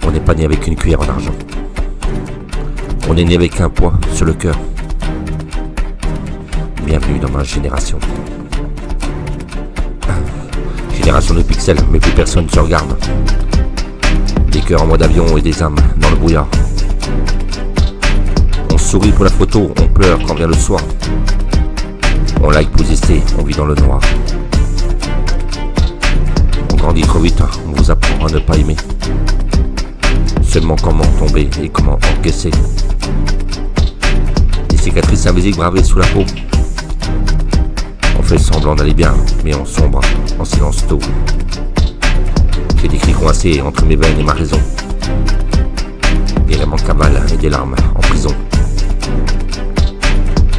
On n'est pas né avec une cuillère en argent. On est né avec un poids sur le cœur. Bienvenue dans ma génération. Génération de pixels, mais plus personne ne se regarde. Des cœurs en mode avion et des âmes dans le brouillard. On sourit pour la photo, on pleure quand vient le soir. On like pour exister, on vit dans le noir. On grandit trop vite, on vous apprend à ne pas aimer. Seulement comment tomber et comment encaisser. Des cicatrices invisibles gravées sous la peau. On fait semblant d'aller bien, mais on sombre en silence tôt. J'ai des cris coincés entre mes veines et ma raison. Des rêves en cavale et des larmes en prison.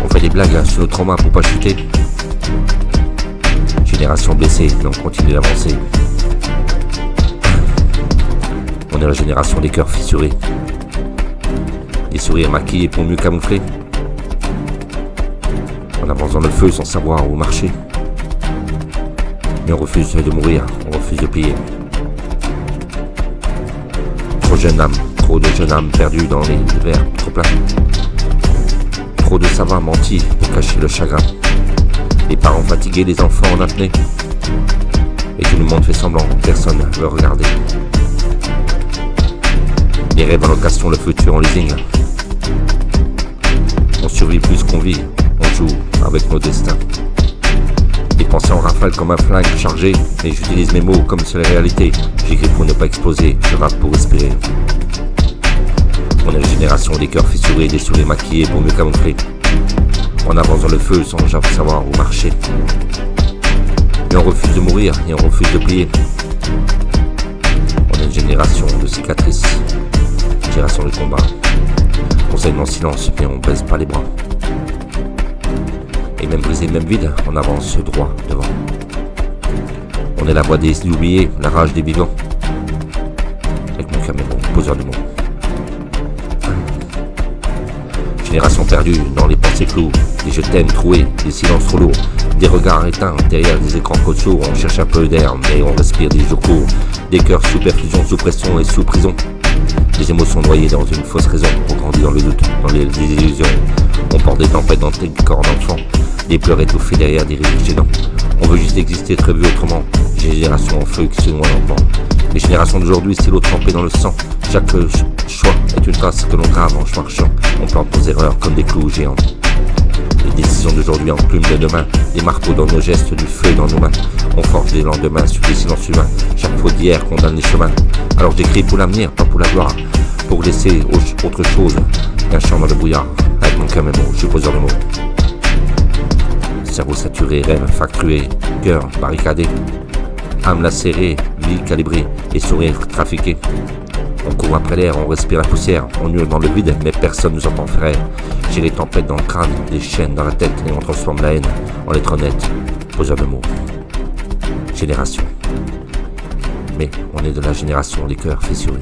On fait des blagues sur nos traumas pour pas chuter. Génération blessée, mais on continue d'avancer. On est la génération des cœurs fissurés. Des sourires maquillés pour mieux camoufler. On avance dans le feu sans savoir où marcher. Mais on refuse de mourir, on refuse de plier. Trop de jeunes âmes perdues dans les verres trop pleins. Trop de savants mentis pour cacher le chagrin. Les parents fatigués, les enfants en apnée. Et tout le monde fait semblant, personne ne veut regarder. Les rêves en location, le futur en leasing. On survit plus qu'on vit, on joue avec nos destins. Les pensées en rafale comme un flingue chargé. Et j'utilise mes mots comme c'est la réalité. J'écris pour ne pas exploser, je rappe pour respirer. On est la génération des cœurs fissurés, des sourires maquillés pour mieux camoufler. On avance dans le feu sans jamais savoir où marcher. Mais on refuse de mourir et on refuse de plier. On est une génération de cicatrices, une génération de combat. On saigne en silence mais on baisse pas les bras. Et même brisé, même vide, on avance droit devant. On est la voix des oubliés, la rage des vivants. Avec mon caméra, poseur de mots. Génération perdue dans les pensées floues, des je t'aime troués, des silences trop lourds, des regards éteints derrière des écrans sourds. On cherche un peu d'air mais on respire des jours courts, des cœurs sous perfusion, sous pression et sous prison. Des émotions noyées dans une fausse raison, on grandit dans le doute, dans les illusions. On porte des tempêtes dans tes corps d'enfant, des pleurs étouffés derrière des rires gênants. On veut juste exister très vu autrement, génération en feu qui se noie lentement. Les générations d'aujourd'hui, c'est l'eau trempée dans le sang. Chaque choix est une trace que l'on grave en marchant. On plante nos erreurs comme des clous géants. Les décisions d'aujourd'hui enclument de demain, des marteaux dans nos gestes, du feu dans nos mains. On forge des lendemains sur des silences humains. Chaque faute d'hier condamne les chemins. Alors j'écris pour l'avenir, pas pour la gloire. Pour laisser autre chose qu'un chant dans le brouillard. Avec mon cœur, je suis poseur de mots. Cerveau saturé, rêve factué, cœur barricadé. Âme lacérée, vie calibrée et sourire trafiqué. On court après l'air, on respire la poussière, on hurle dans le vide, mais personne nous entend frère. J'ai les tempêtes dans le crâne, des chaînes dans la tête, et on transforme la haine en lettres honnêtes, poseur de mots. Génération. Mais on est de la génération des cœurs fissurés.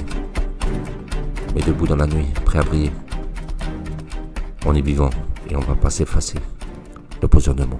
Mais debout dans la nuit, prêt à briller. On est vivant et on va pas s'effacer. Le poseur de mots.